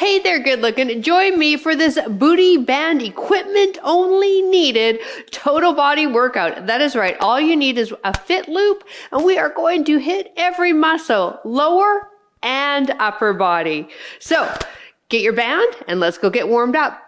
Hey there, good looking. Join me for this booty band equipment only needed total body workout. That is right. All you need is a fit loop, and we are going to hit every muscle, lower and upper body. So get your band and let's go get warmed up.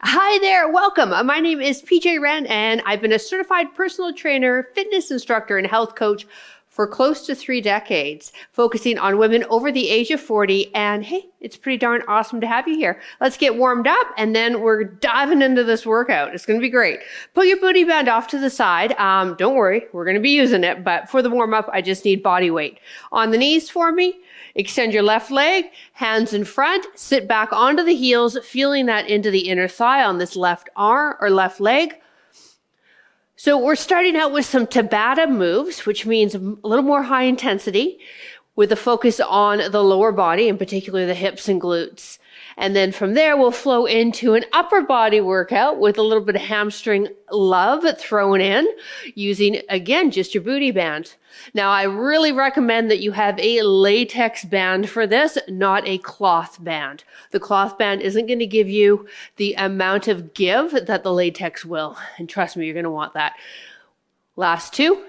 Hi there, welcome. My name is PJ Wren, and I've been a certified personal trainer, fitness instructor, and health coach for close to 3 decades, focusing on women over the age of 40. And hey, it's pretty darn awesome to have you here. Let's get warmed up, and then we're diving into this workout. It's going to be great. Put your booty band off to the side. Don't worry, we're going to be using it, but for the warm up, I just need body weight. On the knees for me. Extend your left leg, hands in front, sit back onto the heels, feeling that into the inner thigh on this left arm or left leg. So we're starting out with some Tabata moves, which means a little more high intensity with a focus on the lower body, in particular the hips and glutes. And then from there, we'll flow into an upper body workout with a little bit of hamstring love thrown in using, again, just your booty band. Now, I really recommend that you have a latex band for this, not a cloth band. The cloth band isn't going to give you the amount of give that the latex will. And trust me, you're going to want that. Last 2.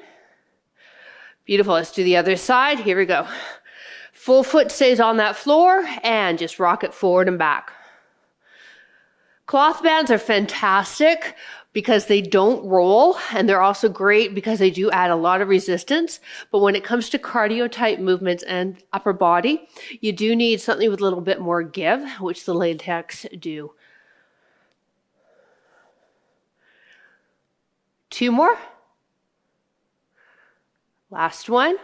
Beautiful. Let's do the other side. Here we go. Full foot stays on that floor and just rock it forward and back. Cloth bands are fantastic because they don't roll, and they're also great because they do add a lot of resistance. But when it comes to cardio type movements and upper body, you do need something with a little bit more give, which the latex do. 2 more. Last one.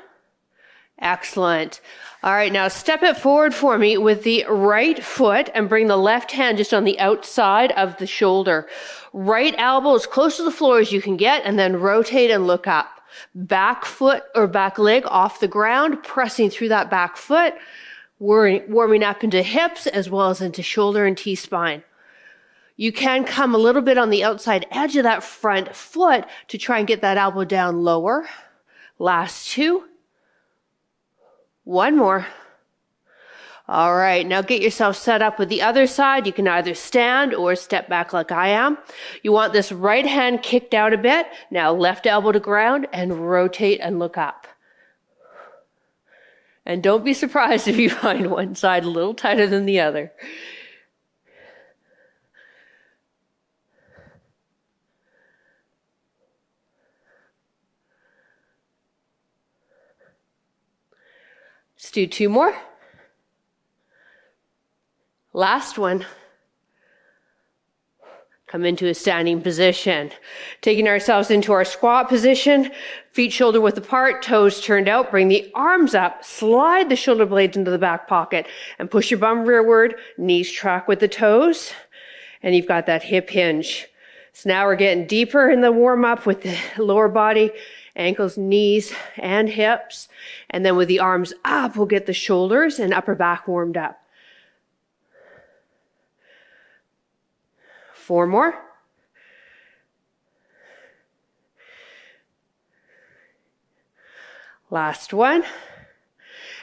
Excellent. All right, now step it forward for me with the right foot and bring the left hand just on the outside of the shoulder. Right elbow as close to the floor as you can get, and then rotate and look up. Back foot or back leg off the ground, pressing through that back foot, warming up into hips as well as into shoulder and T-spine. You can come a little bit on the outside edge of that front foot to try and get that elbow down lower. Last 2. 1 more. All right, now get yourself set up with the other side. You can either stand or step back like I am. You want this right hand kicked out a bit. Now left elbow to ground and rotate and look up. And don't be surprised if you find one side a little tighter than the other. Let's do 2 more. Last one. Come into a standing position. Taking ourselves into our squat position, feet shoulder width apart, toes turned out. Bring the arms up, slide the shoulder blades into the back pocket, and push your bum rearward, knees track with the toes, and you've got that hip hinge. So now we're getting deeper in the warm up with the lower body, ankles, knees, and hips. And then with the arms up, we'll get the shoulders and upper back warmed up. 4 more. Last one.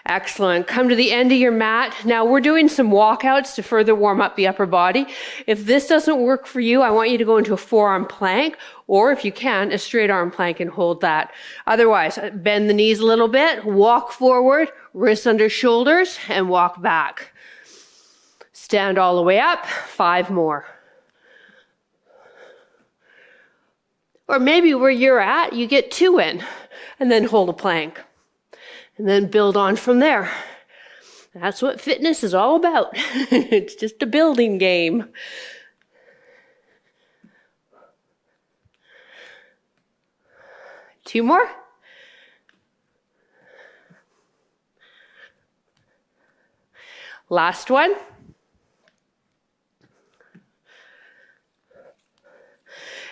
Excellent. Come to the end of your mat. Now we're doing some walkouts to further warm up the upper body. If this doesn't work for you, I want you to go into a forearm plank, or if you can, a straight arm plank and hold that. Otherwise, bend the knees a little bit, walk forward, wrists under shoulders, and walk back. Stand all the way up. 5 more. Or maybe where you're at, you get 2 in, and then hold a plank. And then build on from there. That's what fitness is all about. It's just a building game. Two more. Last one.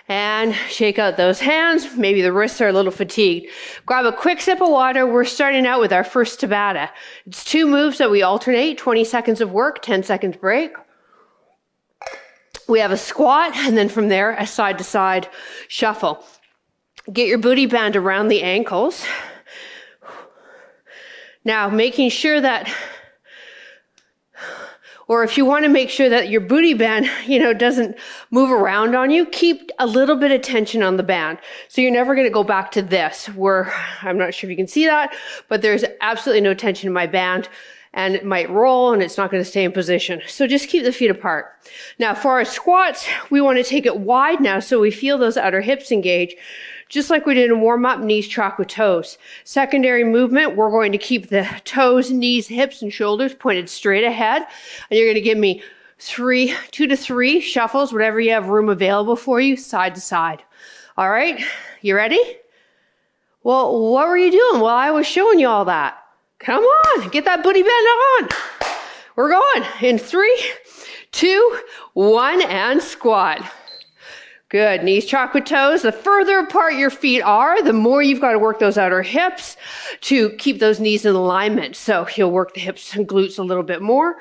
And shake out those hands. Maybe the wrists are a little fatigued. Grab a quick sip of water. We're starting out with our first Tabata. It's 2 moves that we alternate, 20 seconds of work, 10 seconds break. We have a squat, and then from there, a side-to-side shuffle. Get your booty band around the ankles. Now, making sure that, or if you want to make sure that your booty band, doesn't move around on you, keep a little bit of tension on the band. So you're never going to go back to this, where I'm not sure if you can see that, but there's absolutely no tension in my band, and it might roll and it's not going to stay in position. So just keep the feet apart. Now, for our squats, we want to take it wide now so we feel those outer hips engage. Just like we did in warm-up, knees track with toes. Secondary movement, we're going to keep the toes, knees, hips, and shoulders pointed straight ahead. And you're going to give me 2 to 3 shuffles, whatever you have room available for you, side to side. All right, you ready? Well, what were you doing while I was showing you all that? Come on, get that booty bend on. We're going in 3, 2, 1, and squat. Good. Knees track with toes. The further apart your feet are, the more you've got to work those outer hips to keep those knees in alignment. So you'll work the hips and glutes a little bit more,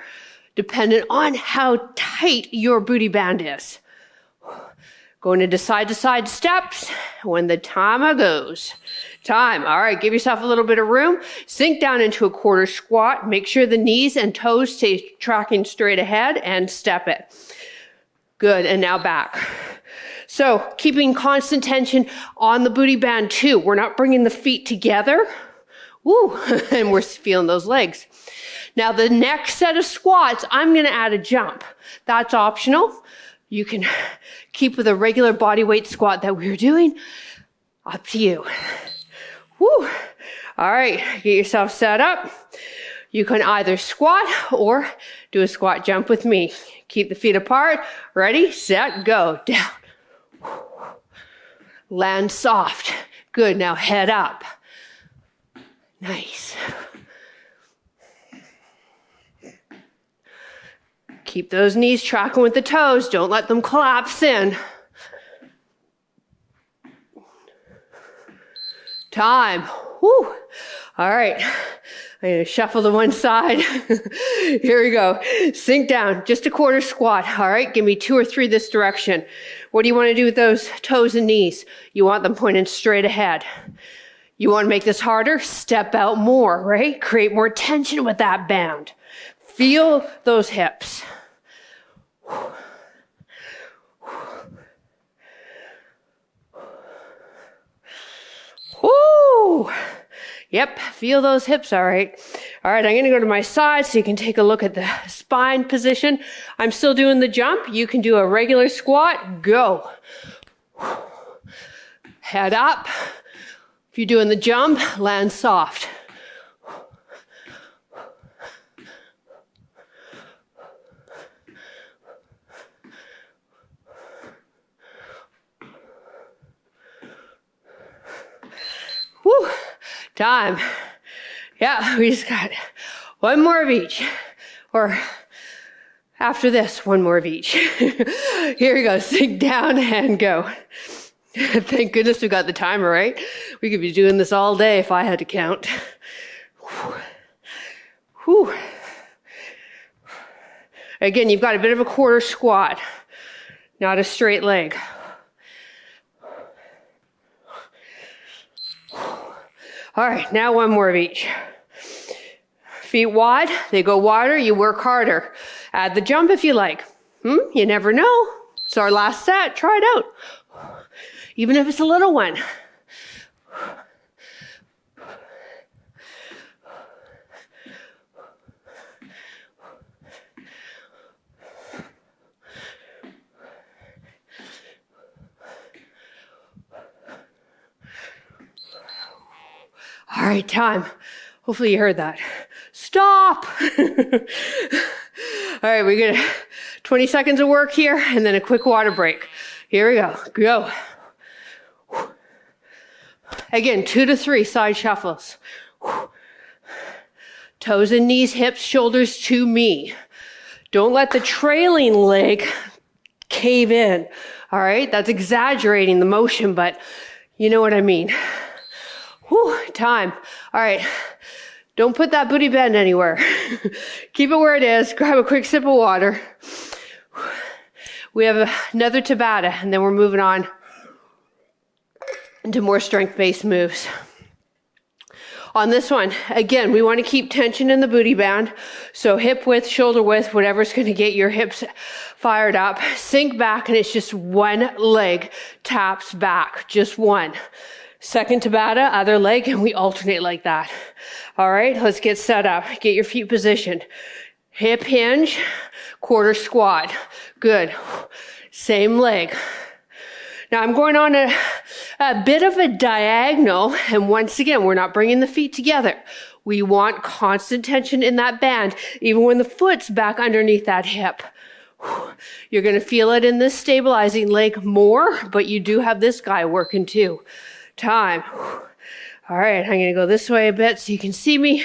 dependent on how tight your booty band is. Going into side to side steps when the timer goes. Time. All right, give yourself a little bit of room. Sink down into a quarter squat. Make sure the knees and toes stay tracking straight ahead and step it. Good. And now back. So keeping constant tension on the booty band too. We're not bringing the feet together. Woo, and we're feeling those legs. Now the next set of squats, I'm going to add a jump. That's optional. You can keep with a regular body weight squat that we were doing. Up to you. Woo. All right, get yourself set up. You can either squat or do a squat jump with me. Keep the feet apart. Ready, set, go. Down. Land soft. Good. Now head up. Nice. Keep those knees tracking with the toes. Don't let them collapse in. Time. Woo. All right. I'm going to shuffle to one side. Here we go. Sink down. Just a quarter squat. All right. Give me 2 or 3 this direction. What do you want to do with those toes and knees? You want them pointing straight ahead. You want to make this harder? Step out more, right? Create more tension with that band. Feel those hips. Woo! Yep, feel those hips, all right. All right, I'm going to go to my side so you can take a look at the spine position. I'm still doing the jump. You can do a regular squat. Go. Head up. If you're doing the jump, land soft. Woo. Time. Yeah, we just got one more of each. Or after this, one more of each. Here we go. Sink down and go. Thank goodness we got the timer, right? We could be doing this all day if I had to count. Whew. Again, you've got a bit of a quarter squat, not a straight leg. All right, now one more of each. Feet wide, they go wider, you work harder. Add the jump if you like. You never know. It's our last set, try it out. Even if it's a little one. All right, time. Hopefully you heard that. Stop! All right, we get 20 seconds of work here and then a quick water break. Here we go. Go. Again, 2 to 3 side shuffles. Toes and knees, hips, shoulders to me. Don't let the trailing leg cave in. All right, that's exaggerating the motion, but you know what I mean. Whew, time. All right. Don't put that booty bend anywhere. Keep it where it is. Grab a quick sip of water. We have another Tabata, and then we're moving on into more strength-based moves. On this one, again, we want to keep tension in the booty band. So hip width, shoulder width, whatever's going to get your hips fired up. Sink back, and it's just one leg taps back, just one. Second Tabata, other leg, and we alternate like that. All right, let's get set up. Get your feet positioned. Hip hinge, quarter squat. Good. Same leg. Now I'm going on a bit of a diagonal, and once again, we're not bringing the feet together. We want constant tension in that band, even when the foot's back underneath that hip. You're going to feel it in this stabilizing leg more, but you do have this guy working too. Time. All right, I'm going to go this way a bit so you can see me.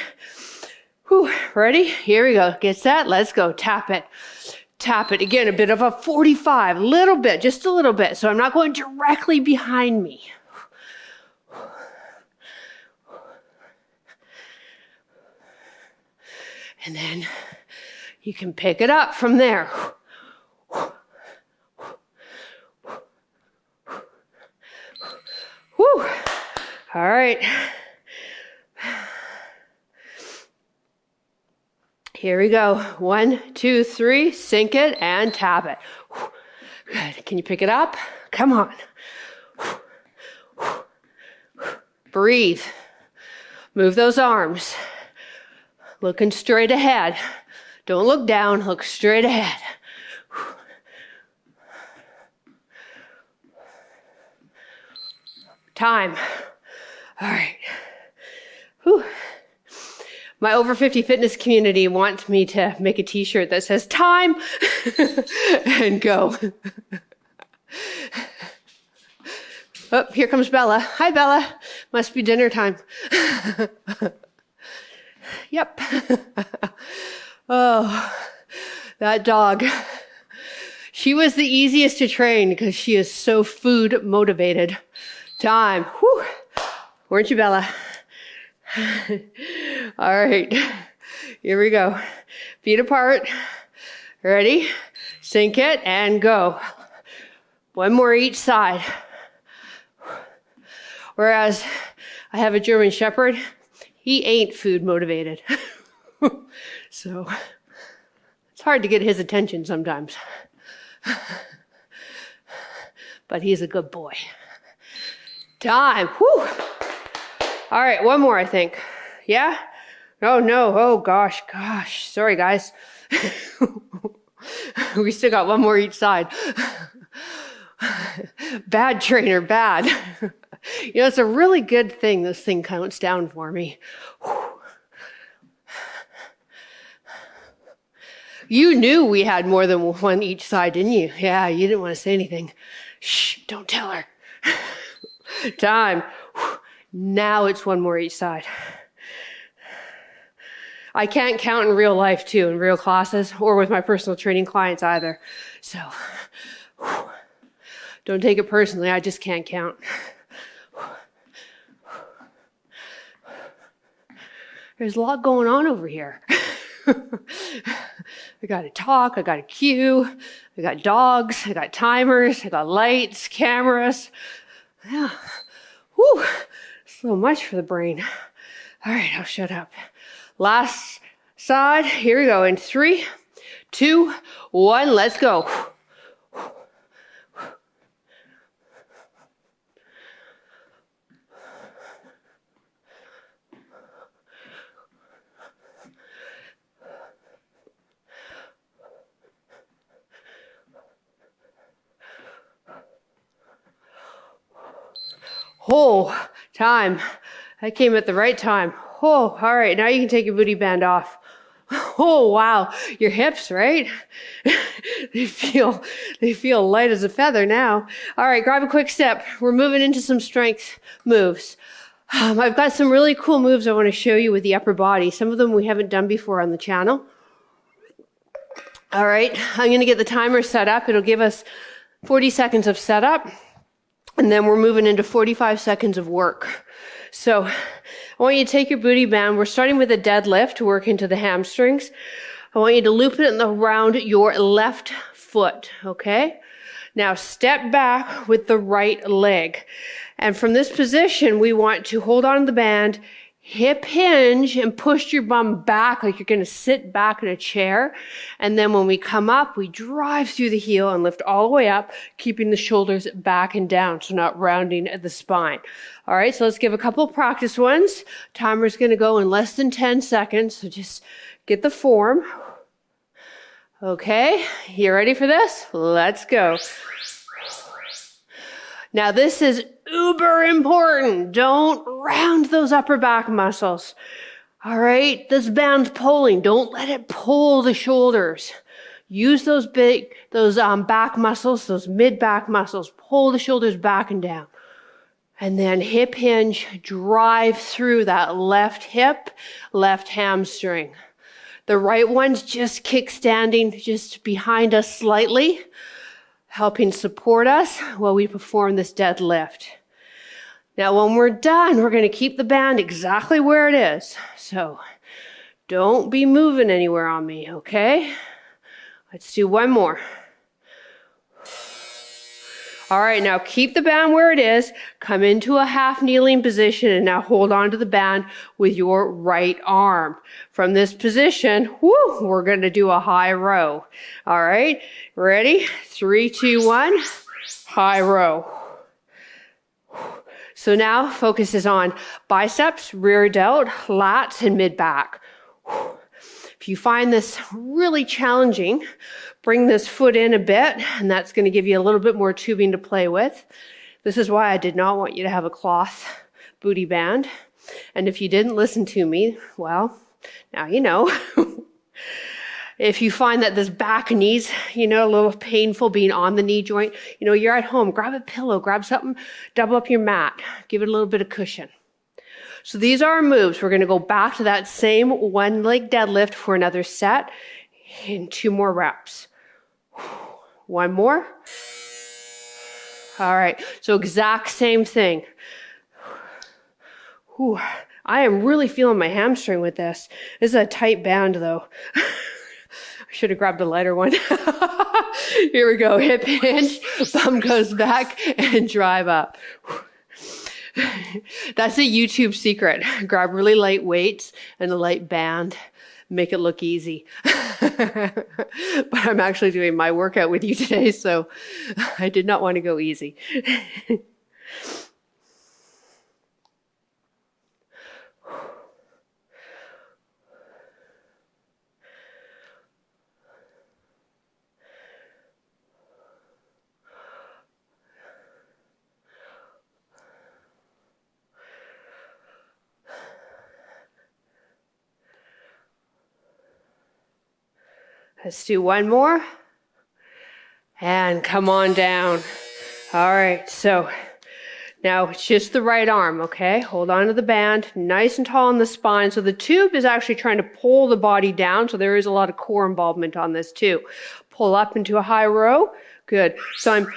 Ready? Here we go. Get set. Let's go. Tap it. Tap it. Again, a bit of a 45. Little bit, just a little bit. So I'm not going directly behind me. And then you can pick it up from there. Whew. All right. Here we go. 1, 2, 3. Sink it and tap it. Good. Can you pick it up? Come on. Breathe. Move those arms. Looking straight ahead. Don't look down. Look straight ahead. Time. All right. Whew. My over 50 fitness community wants me to make a t-shirt that says time and go. Oh, here comes Bella. Hi, Bella. Must be dinner time. Yep. Oh, that dog. She was the easiest to train because she is so food motivated. Time. Whew. Weren't you, Bella? All right. Here we go. Feet apart. Ready? Sink it and go. One more each side. Whereas I have a German Shepherd, he ain't food motivated. So it's hard to get his attention sometimes. But he's a good boy. Time. Whew. All right, one more, I think. Yeah? Oh, no. Oh, gosh. Sorry, guys. We still got one more each side. Bad trainer, bad. You know, it's a really good thing this thing counts down for me. You knew we had more than one each side, didn't you? Yeah, you didn't want to say anything. Shh, don't tell her. Time. Now it's one more each side. I can't count in real life, too, in real classes, or with my personal training clients either. So, don't take it personally. I just can't count. There's a lot going on over here. I got to talk. I got a cue. I got dogs. I got timers. I got lights, cameras. Yeah. Whew. So much for the brain. All right, I'll shut up. Last side. Here we go. In 3, 2, 1. Let's go. Oh, time. I came at the right time. Oh, all right. Now you can take your booty band off. Oh, wow. Your hips, right? They feel light as a feather now. All right. Grab a quick step. We're moving into some strength moves. I've got some really cool moves I want to show you with the upper body. Some of them we haven't done before on the channel. All right. I'm going to get the timer set up. It'll give us 40 seconds of setup. And then we're moving into 45 seconds of work. So I want you to take your booty band. We're starting with a deadlift to work into the hamstrings. I want you to loop it around your left foot, okay? Now step back with the right leg. And from this position, we want to hold on to the band, hip hinge, and push your bum back like you're going to sit back in a chair. And then when we come up, we drive through the heel and lift all the way up, keeping the shoulders back and down, so not rounding at the spine. All right, so let's give a couple of practice ones. Timer's going to go in less than 10 seconds, so just get the form. Okay, you ready for this? Let's go. Now this is uber important. Don't round those upper back muscles. All right, this band's pulling. Don't let it pull the shoulders. Use those back muscles, those mid back muscles. Pull the shoulders back and down. And then hip hinge, drive through that left hip, left hamstring. The right one's just kickstanding just behind us slightly, helping support us while we perform this deadlift. Now, when we're done, we're going to keep the band exactly where it is. So don't be moving anywhere on me, okay? Let's do one more. All right, now keep the band where it is. Come into a half kneeling position and now hold on to the band with your right arm. From this position, we're going to do a high row. All right, ready? 3, 2, 1, high row. So now focus is on biceps, rear delt, lats, and mid back. If you find this really challenging, bring this foot in a bit, and that's going to give you a little bit more tubing to play with. This is why I did not want you to have a cloth booty band. And if you didn't listen to me, well, now you know. If you find that this back knee's, a little painful being on the knee joint, you're at home, grab a pillow, grab something, double up your mat, give it a little bit of cushion. So these are our moves. We're going to go back to that same one leg deadlift for another set and 2 more reps. 1 more. All right, so exact same thing. Whew. I am really feeling my hamstring with this. This is a tight band though. I should have grabbed a lighter one. Here we go, hip hinge, bum goes back and drive up. That's a YouTube secret. Grab really light weights and a light band. Make it look easy. But I'm actually doing my workout with you today, so I did not want to go easy. Let's do 1 more. And come on down. All right, so now it's just the right arm, okay? Hold on to the band, nice and tall in the spine. So the tube is actually trying to pull the body down, so there is a lot of core involvement on this too. Pull up into a high row. Good. So I'm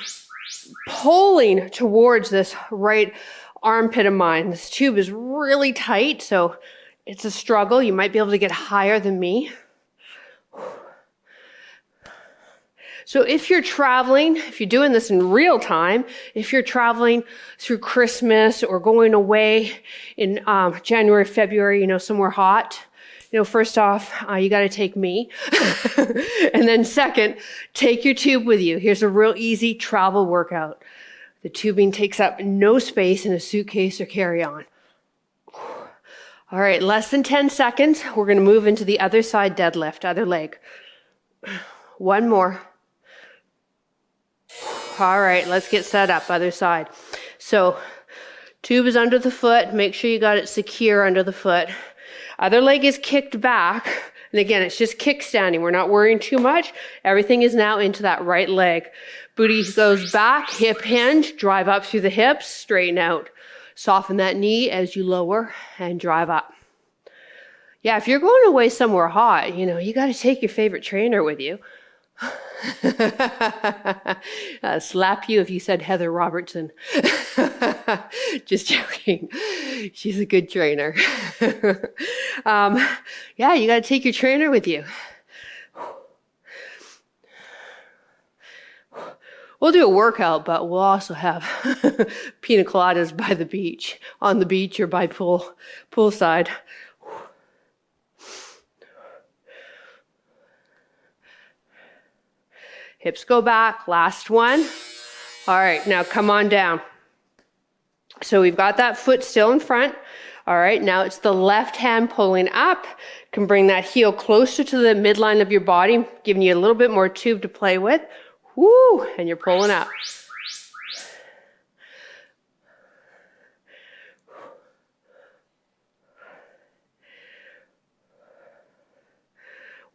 pulling towards this right armpit of mine. This tube is really tight, so it's a struggle. You might be able to get higher than me. So if you're traveling, if you're doing this in real time, if you're traveling through Christmas or going away in January, February, somewhere hot, first off, you got to take me. And then second, take your tube with you. Here's a real easy travel workout. The tubing takes up no space in a suitcase or carry-on. All right, less than 10 seconds. We're going to move into the other side deadlift, other leg. 1 more. All right, let's get set up, other side. So tube is under the foot. Make sure you got it secure under the foot. Other leg is kicked back. And again, it's just kickstanding. We're not worrying too much. Everything is now into that right leg. Booty goes back, hip hinge, drive up through the hips, straighten out. Soften that knee as you lower and drive up. Yeah, if you're going away somewhere hot, you got to take your favorite trainer with you. Slap you if you said Heather Robertson. Just joking. She's a good trainer. Yeah, you got to take your trainer with you. We'll do a workout, but we'll also have pina coladas by the beach, on the beach or by poolside. Hips go back, last one. All right, now come on down. So we've got that foot still in front. All right, now it's the left hand pulling up. Can bring that heel closer to the midline of your body, giving you a little bit more tube to play with. Woo, and you're pulling up.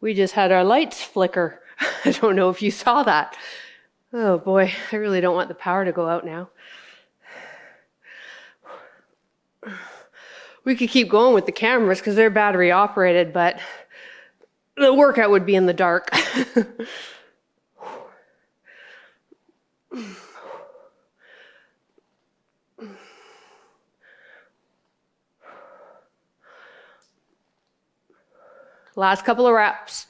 We just had our lights flicker. I don't know if you saw that. Oh boy, I really don't want the power to go out now. We could keep going with the cameras because they're battery operated, but the workout would be in the dark. Last couple of reps.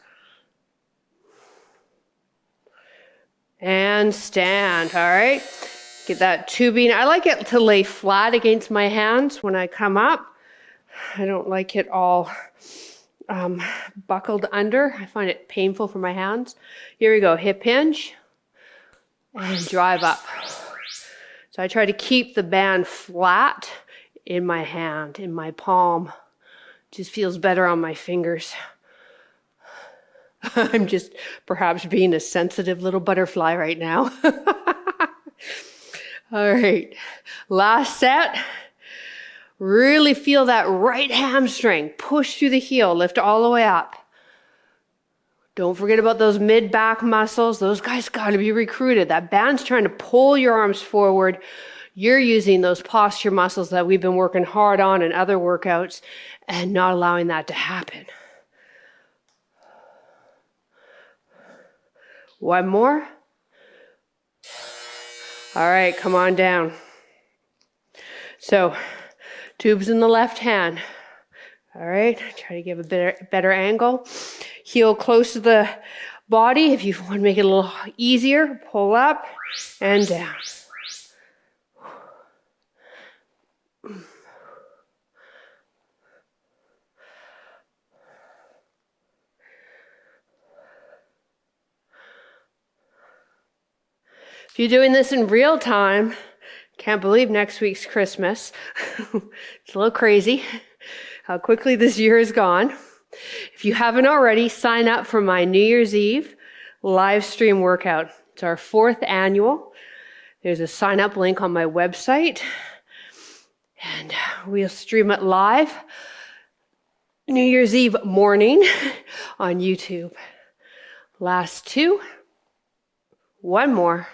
And stand, all right? Get that tubing. I like it to lay flat against my hands when I come up. I don't like it all buckled under. I find it painful for my hands. Here we go, hip hinge and drive up. So I try to keep the band flat in my hand, in my palm. Just feels better on my fingers. I'm just perhaps being a sensitive little butterfly right now. All right, last set. Really feel that right hamstring. Push through the heel, lift all the way up. Don't forget about those mid-back muscles. Those guys got to be recruited. That band's trying to pull your arms forward. You're using those posture muscles that we've been working hard on in other workouts and not allowing that to happen. One more. All right, come on down. So, tubes in the left hand. All right, try to give a better angle. Heel close to the body. If you want to make it a little easier, pull up and down. If you're doing this in real time, can't believe next week's Christmas. It's a little crazy how quickly this year is gone. If you haven't already, sign up for my New Year's Eve live stream workout. It's our 4th annual. There's a sign up link on my website, and we'll stream it live New Year's Eve morning on YouTube. Last 2. One more.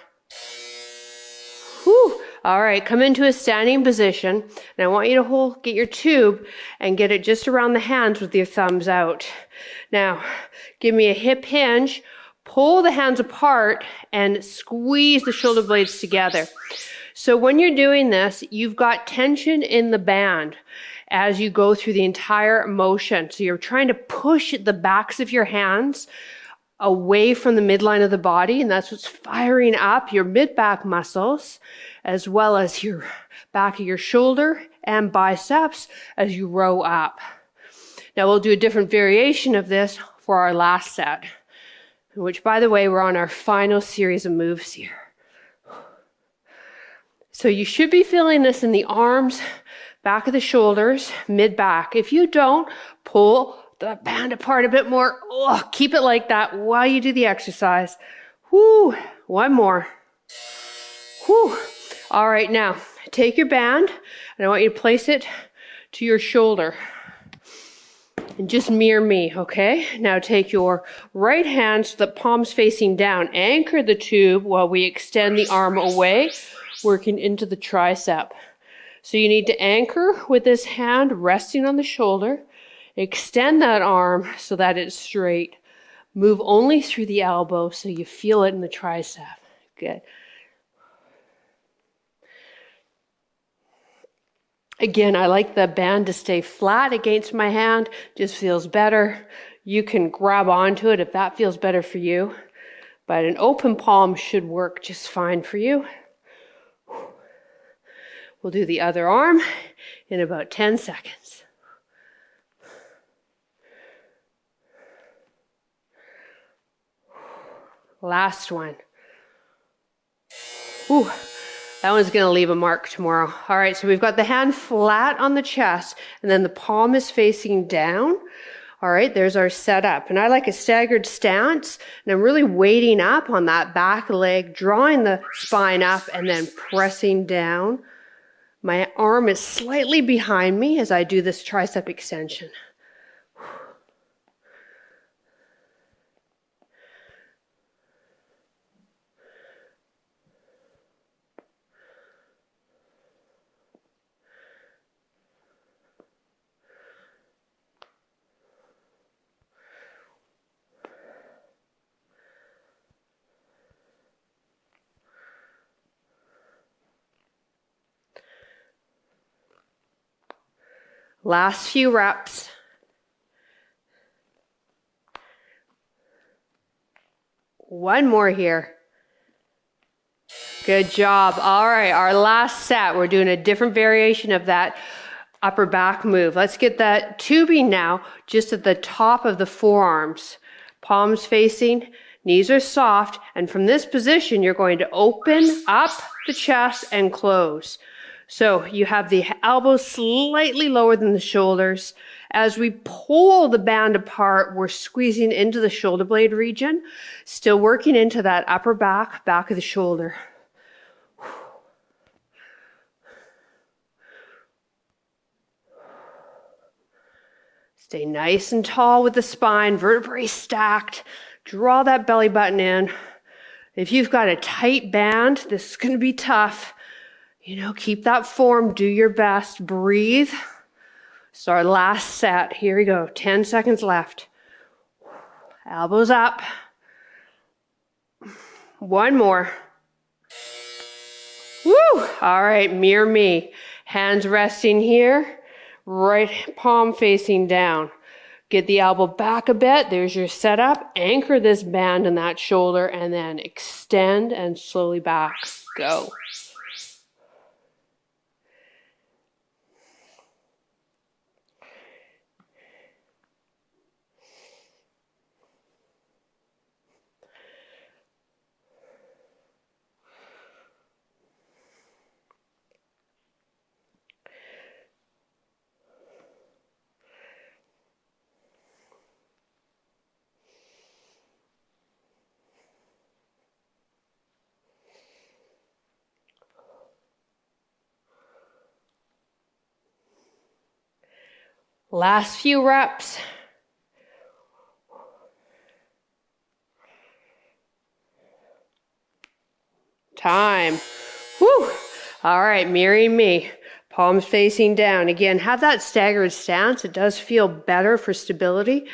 Whew. All right, come into a standing position, and I want you to get your tube and get it just around the hands with your thumbs out. Now, give me a hip hinge, pull the hands apart, and squeeze the shoulder blades together. So when you're doing this, you've got tension in the band as you go through the entire motion. So you're trying to push the backs of your hands away from the midline of the body, and that's what's firing up your mid-back muscles, as well as your back of your shoulder and biceps as you row up. Now we'll do a different variation of this for our last set, which, by the way, we're on our final series of moves here. So you should be feeling this in the arms, back of the shoulders, mid-back. If you don't, pull the band apart a bit more. Oh, keep it like that while you do the exercise. Whoo, one more. Whoo. All right, now take your band and I want you to place it to your shoulder and just mirror me, okay? Now take your right hand so the palm's facing down. Anchor the tube while we extend the arm away, working into the tricep. So you need to anchor with this hand resting on the shoulder. Extend that arm so that it's straight. Move only through the elbow so you feel it in the tricep. Good. Again, I like the band to stay flat against my hand. Just feels better. You can grab onto it if that feels better for you. but an open palm should work just fine for you. We'll do the other arm in about 10 seconds. Last one. Ooh, that one's going to leave a mark tomorrow. All right, so we've got the hand flat on the chest, and then the palm is facing down. All right, there's our setup. And I like a staggered stance, and I'm really weighting up on that back leg, drawing the spine up, and then pressing down. My arm is slightly behind me as I do this tricep extension. Last few reps. One more here. Good job. All right, our last set. We're doing a different variation of that upper back move. Let's get that tubing now just at the top of the forearms. Palms facing, knees are soft, and from this position, you're going to open up the chest and close. So you have the elbows slightly lower than the shoulders. As we pull the band apart, we're squeezing into the shoulder blade region, still working into that upper back of the shoulder. Stay nice and tall with the spine, vertebrae stacked. Draw that belly button in. If you've got a tight band, this is going to be tough. Keep that form, do your best, breathe. So our last set, here we go, 10 seconds left. Elbows up. One more. Woo! All right, mirror me. Hands resting here, right palm facing down. Get the elbow back a bit, there's your setup. Anchor this band in that shoulder and then extend and slowly back. Go. Last few reps. Time. Whew. All right, mirroring me. Palms facing down. Again, have that staggered stance. It does feel better for stability.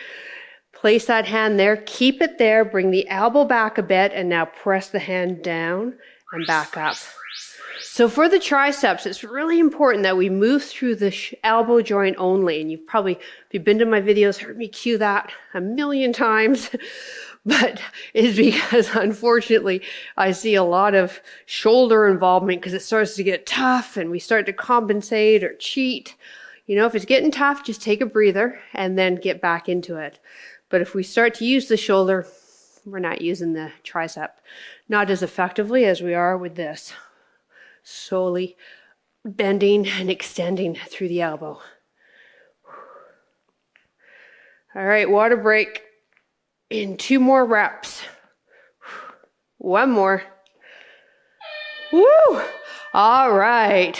Place that hand there. Keep it there. Bring the elbow back a bit and now press the hand down and back up. So for the triceps, it's really important that we move through the elbow joint only. And if you've been to my videos, heard me cue that a million times. But it's because, unfortunately, I see a lot of shoulder involvement because it starts to get tough and we start to compensate or cheat. If it's getting tough, just take a breather and then get back into it. But if we start to use the shoulder, we're not using the tricep, not as effectively as we are with this. Slowly bending and extending through the elbow. All right, water break in 2 more reps. One more. Woo! All right.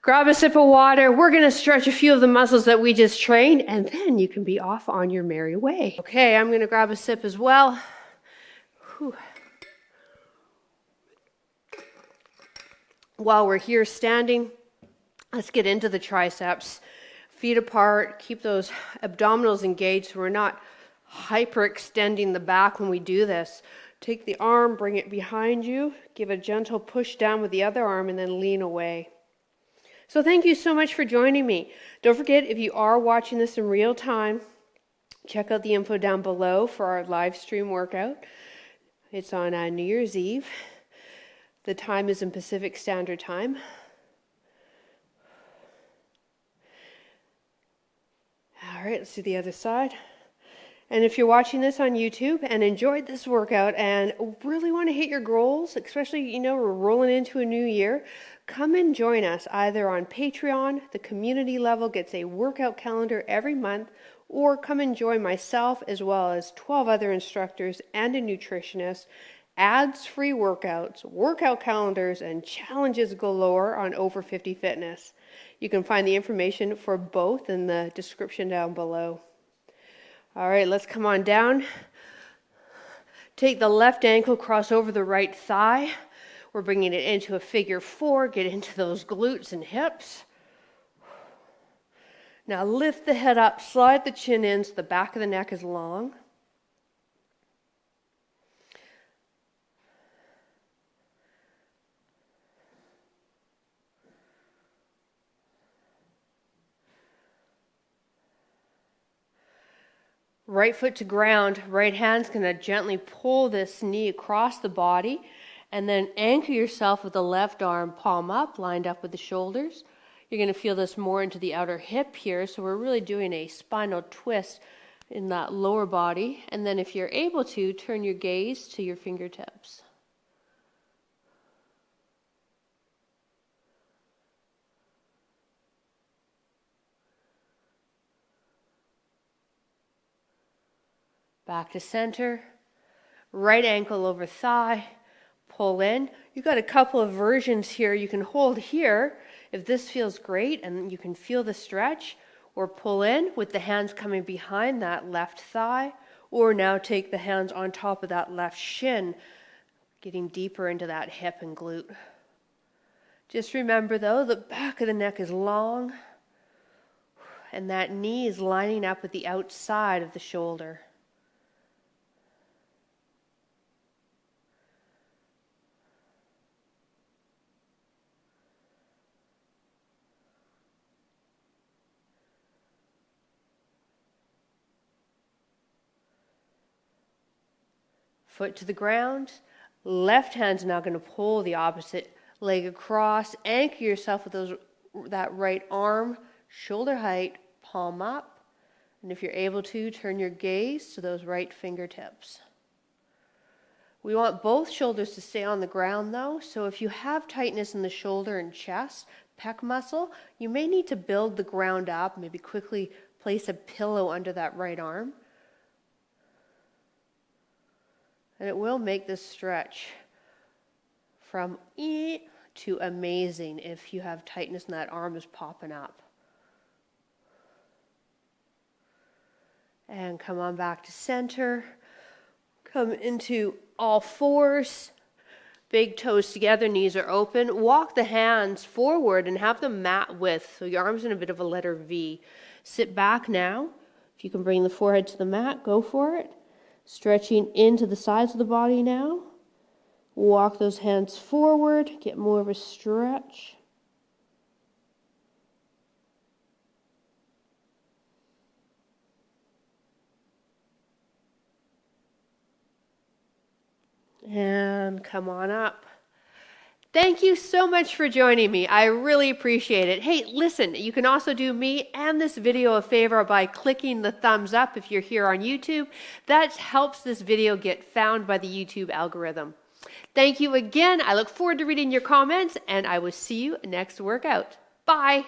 Grab a sip of water. We're going to stretch a few of the muscles that we just trained, and then you can be off on your merry way. Okay, I'm going to grab a sip as well. Whew. While we're here standing, let's get into the triceps. Feet apart, keep those abdominals engaged so we're not hyperextending the back when we do this. Take the arm, bring it behind you, give a gentle push down with the other arm, and then lean away. So thank you so much for joining me. Don't forget, if you are watching this in real time, check out the info down below for our live stream workout. It's on New Year's Eve. The time is in Pacific Standard Time. All right, let's do the other side. And if you're watching this on YouTube and enjoyed this workout and really want to hit your goals, especially, we're rolling into a new year, come and join us either on Patreon. The community level gets a workout calendar every month, or come and join myself as well as 12 other instructors and a nutritionist. Ads-free workouts, workout calendars, and challenges galore on Over 50 Fitness. You can find the information for both in the description down below. All right, let's come on down. Take the left ankle, cross over the right thigh. We're bringing it into a figure 4. Get into those glutes and hips. Now lift the head up, slide the chin in so the back of the neck is long. Right foot to ground, right hand's going to gently pull this knee across the body, and then anchor yourself with the left arm palm up, lined up with the shoulders. You're going to feel this more into the outer hip here, so we're really doing a spinal twist in that lower body. And then if you're able to, turn your gaze to your fingertips. Back to center, right ankle over thigh, pull in. You've got a couple of versions here. You can hold here if this feels great and you can feel the stretch, or pull in with the hands coming behind that left thigh, or now take the hands on top of that left shin, getting deeper into that hip and glute. Just remember though, the back of the neck is long and that knee is lining up with the outside of the shoulder. Foot to the ground, left hand's now going to pull the opposite leg across. Anchor yourself with that right arm, shoulder height, palm up. And if you're able to, turn your gaze to those right fingertips. We want both shoulders to stay on the ground though, so if you have tightness in the shoulder and chest, pec muscle, you may need to build the ground up, maybe quickly place a pillow under that right arm. And it will make this stretch from to amazing if you have tightness and that arm is popping up. And come on back to center. Come into all fours. Big toes together, knees are open. Walk the hands forward and have them mat width, so your arms in a bit of a letter V. Sit back now. If you can bring the forehead to the mat, go for it. Stretching into the sides of the body now. Walk those hands forward, get more of a stretch. And come on up. Thank you so much for joining me. I really appreciate it. Hey, listen, you can also do me and this video a favor by clicking the thumbs up if you're here on YouTube. That helps this video get found by the YouTube algorithm. Thank you again. I look forward to reading your comments, and I will see you next workout. Bye.